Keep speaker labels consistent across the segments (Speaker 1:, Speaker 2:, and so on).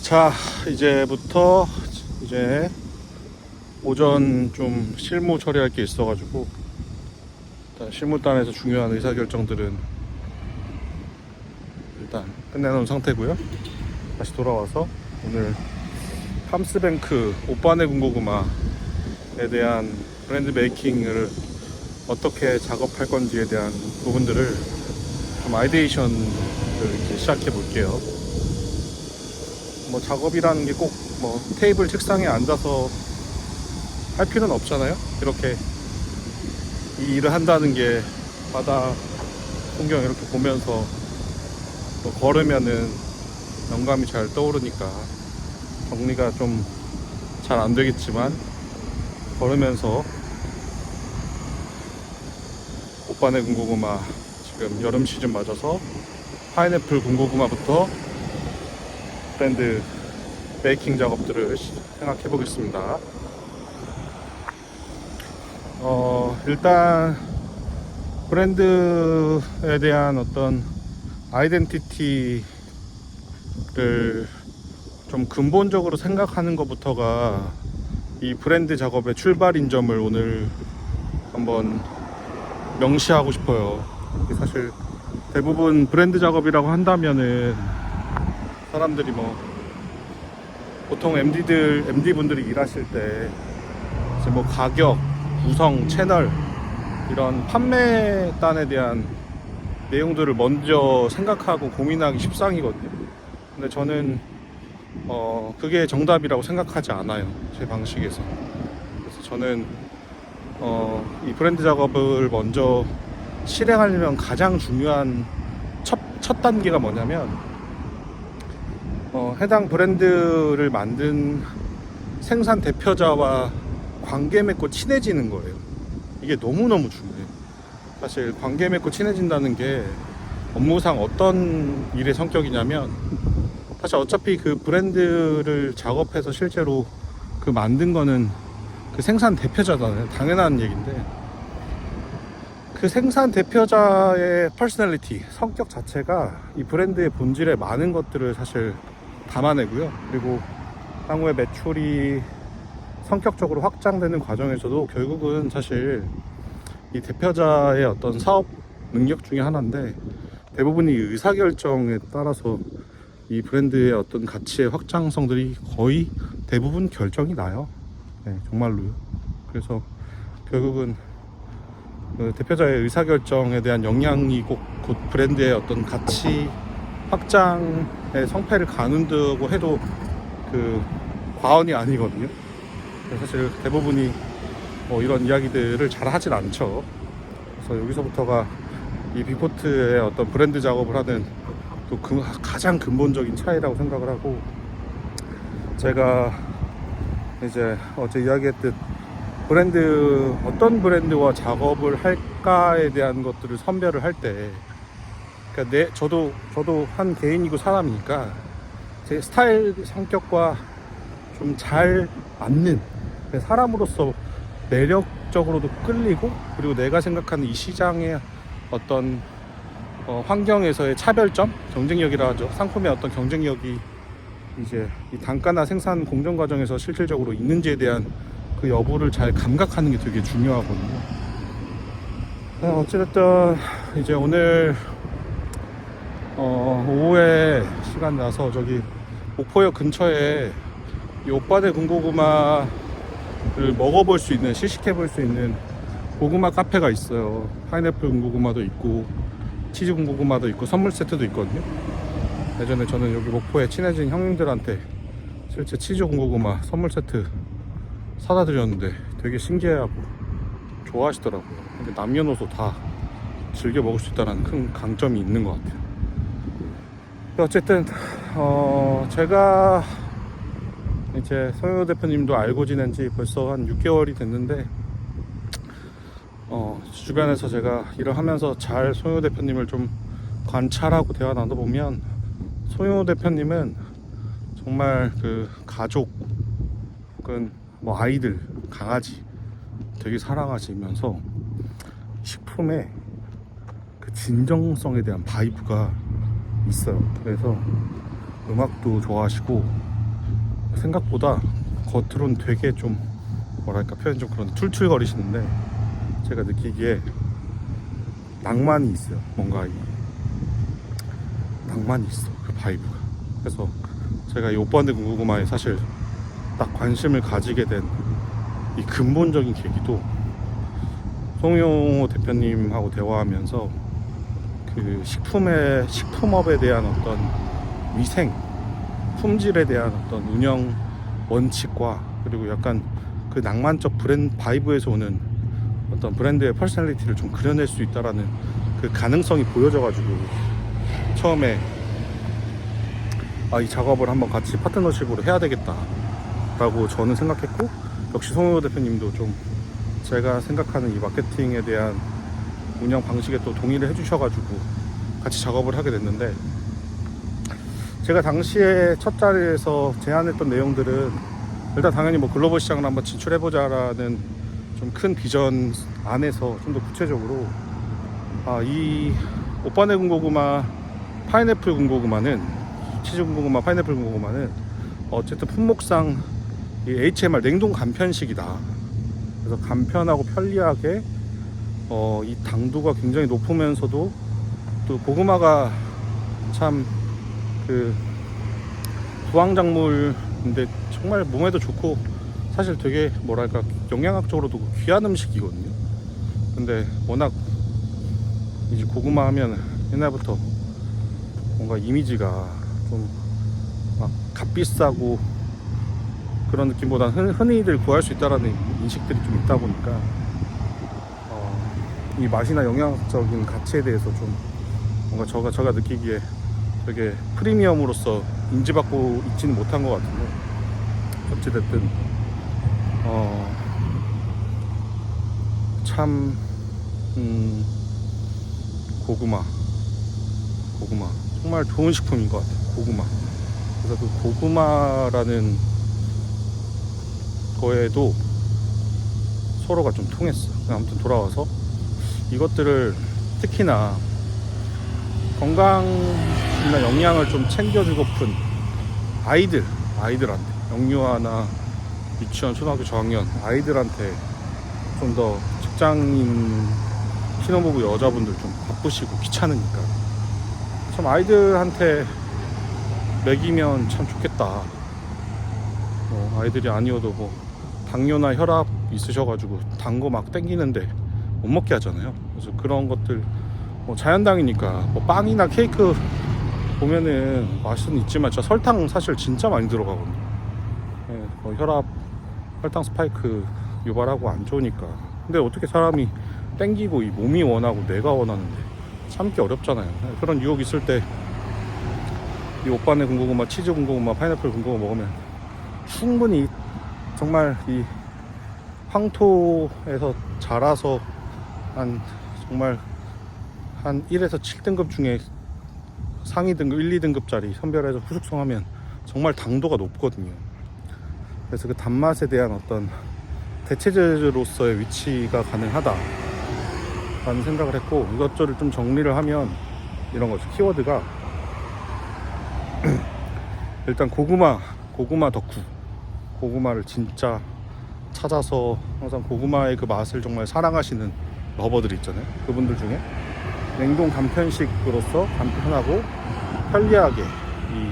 Speaker 1: 자, 이제부터 이제 오전 좀 실무 처리할 게 있어가지고 일단 실무단에서 중요한 의사결정들은 일단 끝내놓은 상태고요. 다시 돌아와서 오늘 팜스뱅크 오빠네 군고구마에 대한 브랜드 메이킹을 어떻게 작업할 건지에 대한 부분들을 좀 아이데이션을 이제 시작해 볼게요. 뭐 작업이라는 게 꼭 뭐 테이블 책상에 앉아서 할 필요는 없잖아요. 이렇게 이 일을 한다는 게 바다 풍경 이렇게 보면서 또 걸으면은 영감이 잘 떠오르니까 정리가 좀 잘 안 되겠지만 걸으면서 오빠네 군고구마 지금 여름 시즌 맞아서 파인애플 군고구마부터 브랜드 메이킹 작업들을 생각해 보겠습니다. 일단 브랜드에 대한 어떤 아이덴티티를 좀 근본적으로 생각하는 것부터가 이 브랜드 작업의 출발인 점을 오늘 한번 명시하고 싶어요. 사실 대부분 브랜드 작업이라고 한다면은 사람들이 뭐 보통 MD분들이 일하실 때 이제 뭐 가격, 구성, 채널 이런 판매단에 대한 내용들을 먼저 생각하고 고민하기 십상이거든요. 근데 저는 그게 정답이라고 생각하지 않아요. 제 방식에서. 그래서 저는 이 브랜드 작업을 먼저 실행하려면 가장 중요한 첫 단계가 뭐냐면 해당 브랜드를 만든 생산 대표자와 관계 맺고 친해지는 거예요. 이게 너무너무 중요해요. 사실 관계 맺고 친해진다는 게 업무상 어떤 일의 성격이냐면 사실 어차피 그 브랜드를 작업해서 실제로 그 만든 거는 그 생산 대표자잖아요. 당연한 얘기인데 그 생산 대표자의 퍼스널리티, 성격 자체가 이 브랜드의 본질에 많은 것들을 사실 담아내고요. 그리고 향후에 매출이 성격적으로 확장되는 과정에서도 결국은 사실 이 대표자의 어떤 사업 능력 중에 하나인데 대부분이 의사결정에 따라서 이 브랜드의 어떤 가치의 확장성들이 거의 대부분 결정이 나요. 네, 정말로요. 그래서 결국은 그 대표자의 의사결정에 대한 영향이 곧 브랜드의 어떤 가치 확장의 성패를 가는다고 해도 그 과언이 아니거든요. 사실 대부분이 뭐 이런 이야기들을 잘 하진 않죠. 그래서 여기서부터가 이 빅포트의 어떤 브랜드 작업을 하는 또 가장 근본적인 차이라고 생각을 하고, 제가 이제 어제 이야기했듯 어떤 브랜드와 작업을 할까에 대한 것들을 선별을 할 때, 그러니까 저도 한 개인이고 사람이니까 제 스타일 성격과 좀 잘 맞는 사람으로서 매력적으로도 끌리고, 그리고 내가 생각하는 이 시장의 어떤 환경에서의 차별점, 경쟁력이라 하죠. 상품의 어떤 경쟁력이 이제 이 단가나 생산 공정 과정에서 실질적으로 있는지에 대한 그 여부를 잘 감각하는 게 되게 중요하거든요. 어찌됐든 이제 오늘 오후에 시간 나서 저기 목포역 근처에 이 오빠네 군고구마를 먹어볼 수 있는, 시식해볼 수 있는 고구마 카페가 있어요. 파인애플 군고구마도 있고 치즈 군고구마도 있고 선물 세트도 있거든요. 예전에 저는 여기 목포에 친해진 형님들한테 실제 치즈 군고구마 선물 세트 사다 드렸는데 되게 신기해하고 좋아하시더라고요. 근데 남녀노소 다 즐겨 먹을 수 있다는 큰 강점이 있는 것 같아요. 어쨌든 제가 이제 송영호 대표님도 알고 지낸 지 벌써 한 6개월이 됐는데 주변에서 제가 일을 하면서 잘 송영호 대표님을 좀 관찰하고 대화 나눠보면 송영호 대표님은 정말 그 가족 혹은 뭐 아이들, 강아지 되게 사랑하시면서 식품에 그 진정성에 대한 바이브가 있어요. 그래서 음악도 좋아하시고 생각보다 겉으로는 되게 좀 뭐랄까 표현 좀 그런 툴툴거리시는데 제가 느끼기에 낭만이 있어요. 뭔가 이 낭만이 있어, 그 바이브가. 그래서 제가 이 오빠네 군고구마에 사실 딱 관심을 가지게 된 이 근본적인 계기도 송영호 대표님하고 대화하면서 그 식품업에 대한 어떤 위생, 품질에 대한 어떤 운영 원칙과 그리고 약간 그 낭만적 브랜드 바이브에서 오는 어떤 브랜드의 퍼스널리티를 좀 그려낼 수 있다라는 그 가능성이 보여져가지고 처음에 이 작업을 한번 같이 파트너십으로 해야 되겠다라고 저는 생각했고, 역시 송영호 대표님도 좀 제가 생각하는 이 마케팅에 대한 운영 방식에 또 동의를 해주셔가지고 같이 작업을 하게 됐는데, 제가 당시에 첫 자리에서 제안했던 내용들은 일단 당연히 뭐 글로벌 시장을 한번 진출해보자라는 좀 큰 비전 안에서 좀 더 구체적으로 이 오빠네 군고구마 파인애플 군고구마는, 치즈 군고구마 파인애플 군고구마는 어쨌든 품목상 이 HMR 냉동 간편식이다. 그래서 간편하고 편리하게 이 당도가 굉장히 높으면서도 또 고구마가 참 그 부황작물인데 정말 몸에도 좋고 사실 되게 뭐랄까 영양학적으로도 귀한 음식이거든요. 근데 워낙 이제 고구마 하면 옛날부터 뭔가 이미지가 좀 막 값비싸고 그런 느낌보다는 흔히들 구할 수 있다라는 인식들이 좀 있다 보니까 이 맛이나 영양적인 가치에 대해서 좀 뭔가 제가 느끼기에 되게 프리미엄으로서 인지받고 있지는 못한 것 같은데, 어찌됐든 참 고구마 정말 좋은 식품인 것 같아요. 고구마. 그래서 그 고구마라는 거에도 서로가 좀 통했어. 아무튼 돌아와서 이것들을 특히나 건강이나 영양을 좀 챙겨주고픈 아이들한테, 영유아나 유치원, 초등학교 저학년 아이들한테 좀 더 직장인 신혼부부 여자분들 좀 바쁘시고 귀찮으니까 참 아이들한테 먹이면 참 좋겠다. 아이들이 아니어도 뭐 당뇨나 혈압 있으셔가지고 단 거 막 땡기는데 못 먹게 하잖아요. 그래서 그런 것들 뭐 자연당이니까 뭐 빵이나 케이크 보면은 맛은 있지만 진짜 설탕 사실 진짜 많이 들어가거든요. 혈당 스파이크 유발하고 안 좋으니까. 근데 어떻게 사람이 땡기고 이 몸이 원하고 내가 원하는데 참기 어렵잖아요. 그런 유혹 있을 때 이 오빠네 군고구마, 치즈 군고구마, 파인애플 군고구마 먹으면 충분히 정말 이 황토에서 자라서 정말 한 1에서 7등급 중에 상위 등급 1, 2등급짜리 선별해서 후숙성하면 정말 당도가 높거든요. 그래서 그 단맛에 대한 어떤 대체제로서의 위치가 가능하다 라는 생각을 했고, 이것저것 좀 정리를 하면 이런 거죠. 키워드가 일단 고구마 덕후, 고구마를 진짜 찾아서 항상 고구마의 그 맛을 정말 사랑하시는 러버들 있잖아요. 그분들 중에 냉동 간편식으로서 간편하고 편리하게 이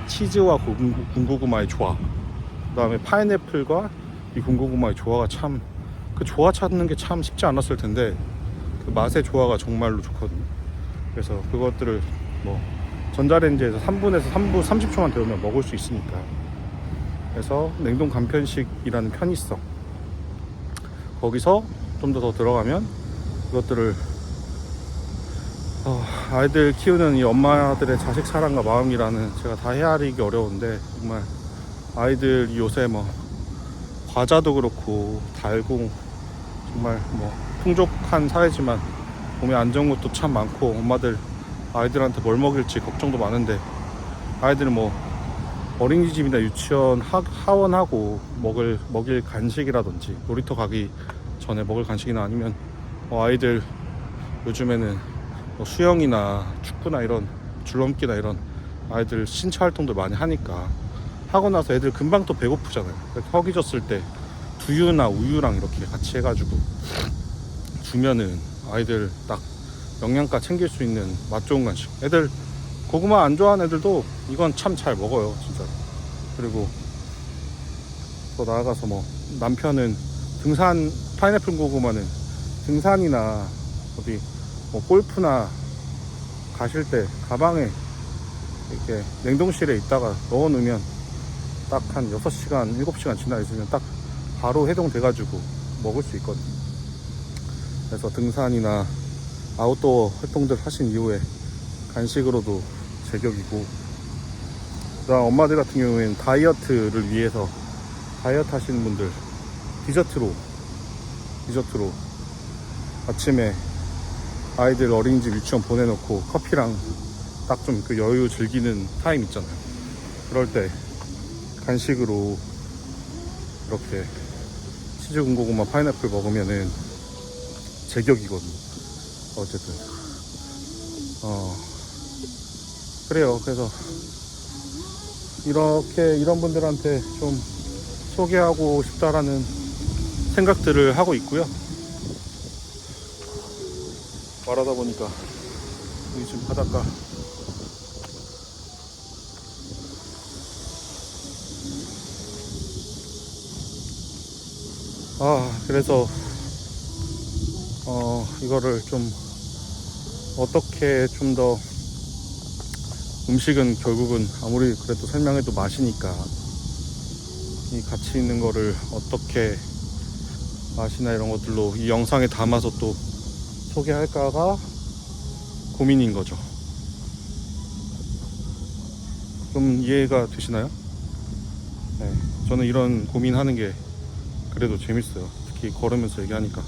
Speaker 1: 치즈와 군고구마의 조화, 그 다음에 파인애플과 이 군고구마의 조화가 참, 그 조화 찾는 게 참 쉽지 않았을 텐데 그 맛의 조화가 정말로 좋거든요. 그래서 그것들을 뭐 전자레인지에서 3분에서 3분 30초만 데우면 먹을 수 있으니까. 그래서 냉동 간편식이라는 편의성, 거기서 좀 더 들어가면 이것들을 아이들 키우는 이 엄마들의 자식 사랑과 마음이라는, 제가 다 헤아리기 어려운데 정말 아이들이 요새 뭐 과자도 그렇고 달고 정말 뭐 풍족한 사회지만 몸에 안 좋은 것도 참 많고, 엄마들 아이들한테 뭘 먹일지 걱정도 많은데, 아이들은 뭐 어린이집이나 유치원 하원하고 먹일 간식이라든지 놀이터 가기 전에 먹을 간식이나 아니면 아이들 요즘에는 뭐 수영이나 축구나 이런 줄넘기나 이런 아이들 신체 활동도 많이 하니까 하고 나서 애들 금방 또 배고프잖아요. 허기 졌을 때 두유나 우유랑 이렇게 같이 해가지고 주면은 아이들 딱 영양가 챙길 수 있는 맛 좋은 간식. 애들 고구마 안 좋아하는 애들도 이건 참 잘 먹어요, 진짜. 그리고 또 나아가서 뭐 남편은 등산, 파인애플 고구마는 등산이나 어디 뭐 골프나 가실 때 가방에 이렇게 냉동실에 있다가 넣어 놓으면 딱 한 6시간, 7시간 지나 있으면 딱 바로 해동돼 가지고 먹을 수 있거든요. 그래서 등산이나 아웃도어 활동들 하신 이후에 간식으로도 제격이고, 그다음 엄마들 같은 경우에는 다이어트를 위해서 다이어트 하시는 분들 디저트로 아침에 아이들 어린이집 유치원 보내놓고 커피랑 딱 좀 그 여유 즐기는 타임 있잖아요. 그럴 때 간식으로 이렇게 치즈 군고구마 파인애플 먹으면은 제격이거든요. 어쨌든 그래요. 그래서 이런 분들한테 좀 소개하고 싶다라는 생각들을 하고 있고요. 말하다 보니까 여기 지금 바닷가 그래서 이거를 좀 어떻게 좀 더, 음식은 결국은 아무리 그래도 설명해도 맛이니까 이 가치 있는 거를 어떻게 맛이나 이런 것들로 이 영상에 담아서 또 소개할까가 고민인 거죠. 좀 이해가 되시나요? 네, 저는 이런 고민하는 게 그래도 재밌어요. 특히 걸으면서 얘기하니까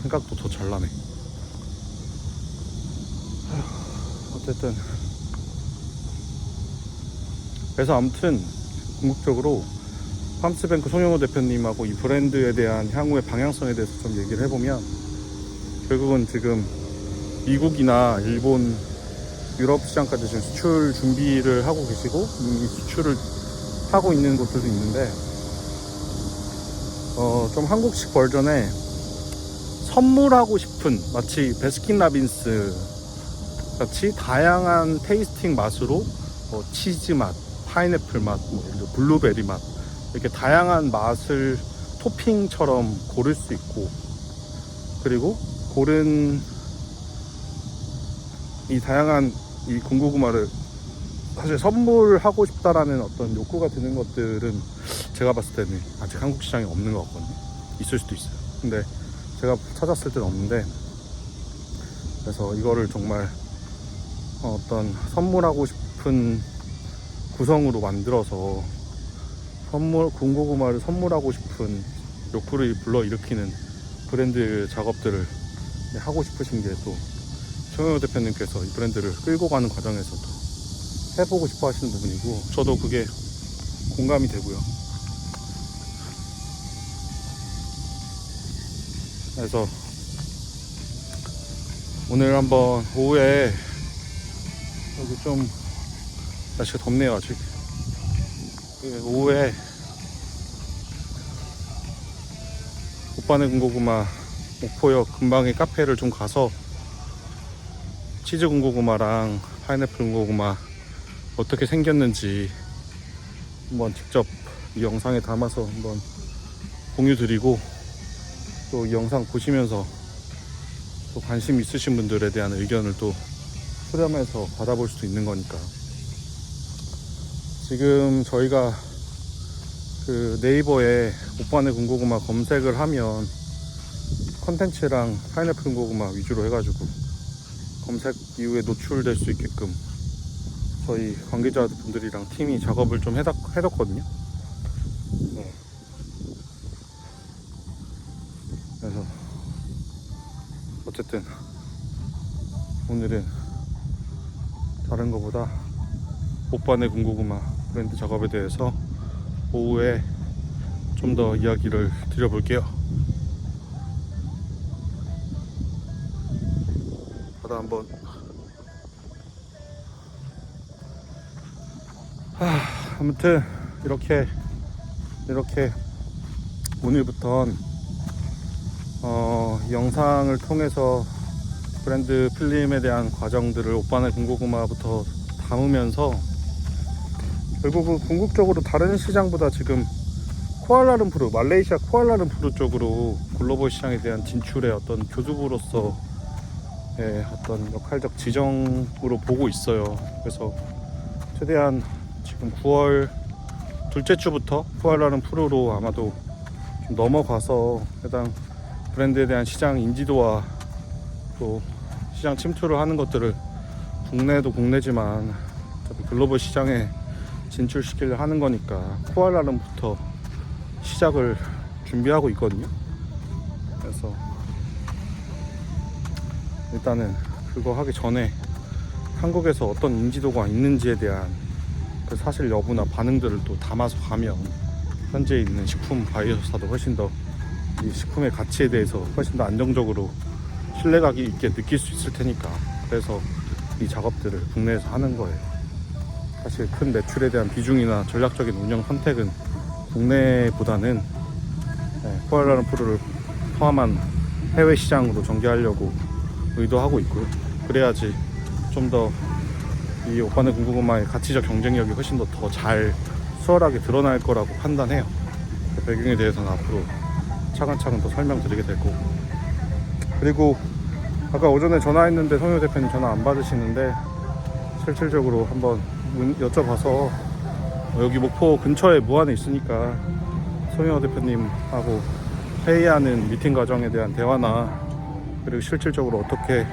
Speaker 1: 생각도 더 잘 나네. 어쨌든 그래서 아무튼 궁극적으로 팜스뱅크 송영호 대표님하고 이 브랜드에 대한 향후의 방향성에 대해서 좀 얘기를 해보면, 결국은 지금 미국이나 일본, 유럽 시장까지 지금 수출 준비를 하고 계시고 이미 수출을 하고 있는 곳들도 있는데, 좀 한국식 버전에 선물하고 싶은, 마치 베스킨라빈스 같이 다양한 테이스팅 맛으로 치즈 맛, 파인애플 맛, 블루베리 맛, 이렇게 다양한 맛을 토핑처럼 고를 수 있고, 그리고 고른 이 다양한 이 군고구마를 사실 선물하고 싶다라는 어떤 욕구가 드는 것들은 제가 봤을 때는 아직 한국 시장에 없는 것 같거든요. 있을 수도 있어요. 근데 제가 찾았을 때는 없는데, 그래서 이거를 정말 어떤 선물하고 싶은 구성으로 만들어서 군고구마를 선물하고 싶은 욕구를 불러일으키는 브랜드 작업들을 하고 싶으신 게 또 송영호 대표님께서 이 브랜드를 끌고 가는 과정에서도 해보고 싶어 하시는 부분이고, 저도 그게 공감이 되고요. 그래서 오늘 한번 오후에, 여기 좀 날씨가 덥네요 아직. 오후에 오빠네 군고구마 목포역 근방의 카페를 좀 가서 치즈 군고구마랑 파인애플 군고구마 어떻게 생겼는지 한번 직접 이 영상에 담아서 한번 공유 드리고, 또 이 영상 보시면서 또 관심 있으신 분들에 대한 의견을 또 수렴해서 받아볼 수도 있는 거니까. 지금 저희가 그 네이버에 오빠네 군고구마 검색을 하면 컨텐츠랑 파인애플 군고구마 위주로 해가지고 검색 이후에 노출될 수 있게끔 저희 관계자분들이랑 팀이 작업을 좀 해뒀거든요. 네. 그래서 어쨌든 오늘은 다른 거보다 오빠네 군고구마 브랜드 작업에 대해서 오후에 좀 더 이야기를 드려볼게요. 바다 한번 아무튼 이렇게 오늘부턴 영상을 통해서 브랜드 필름에 대한 과정들을 오빠네 군고구마부터 담으면서 결국은 궁극적으로 다른 시장보다 지금 쿠알라룸푸르, 말레이시아 쿠알라룸푸르 쪽으로 글로벌 시장에 대한 진출의 어떤 교두보로서 어떤 역할적 지정으로 보고 있어요. 그래서 최대한 지금 9월 둘째 주부터 쿠알라룸푸르로 아마도 좀 넘어가서 해당 브랜드에 대한 시장 인지도와 또 시장 침투를 하는 것들을 국내도 국내지만 글로벌 시장에 진출시키려 하는 거니까 쿠알라룸부터 시작을 준비하고 있거든요. 그래서 일단은 그거 하기 전에 한국에서 어떤 인지도가 있는지에 대한 그 사실 여부나 반응들을 또 담아서 가면 현재 있는 식품 바이오사도 훨씬 더 이 식품의 가치에 대해서 훨씬 더 안정적으로 신뢰감 있게 느낄 수 있을 테니까, 그래서 이 작업들을 국내에서 하는 거예요. 사실 큰 매출에 대한 비중이나 전략적인 운영 선택은 국내보다는 쿠알라룸푸르를 포함한 해외 시장으로 전개하려고 의도하고 있고요. 그래야지 좀 더 이 오빠네 군고구마의 가치적 경쟁력이 훨씬 더 잘 수월하게 드러날 거라고 판단해요. 그 배경에 대해서는 앞으로 차근차근 더 설명드리게 될 거고. 그리고 아까 오전에 전화했는데 송효 대표님 전화 안 받으시는데 실질적으로 한번 여쭤봐서 여기 목포 근처에 무안에 있으니까 송효 대표님하고 회의하는 미팅 과정에 대한 대화나 그리고 실질적으로 어떻게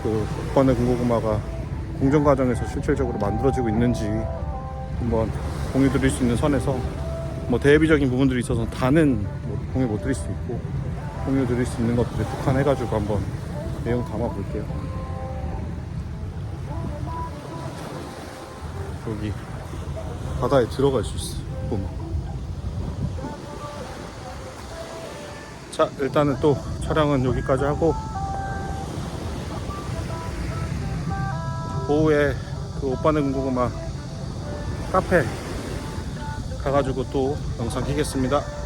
Speaker 1: 그 오빠네 군고구마가 공정 과정에서 실질적으로 만들어지고 있는지 한번 공유 드릴 수 있는 선에서 뭐 대비적인 부분들이 있어서 다는 공유 못 드릴 수 있고 공유 드릴 수 있는 것들을 특화해가지고 한번 내용 담아 볼게요. 여기 바다에 들어갈 수 있어 보면. 자, 일단은 또 촬영은 여기까지 하고 오후에 그 오빠네 군고구마 카페 가가지고 또 영상 키겠습니다.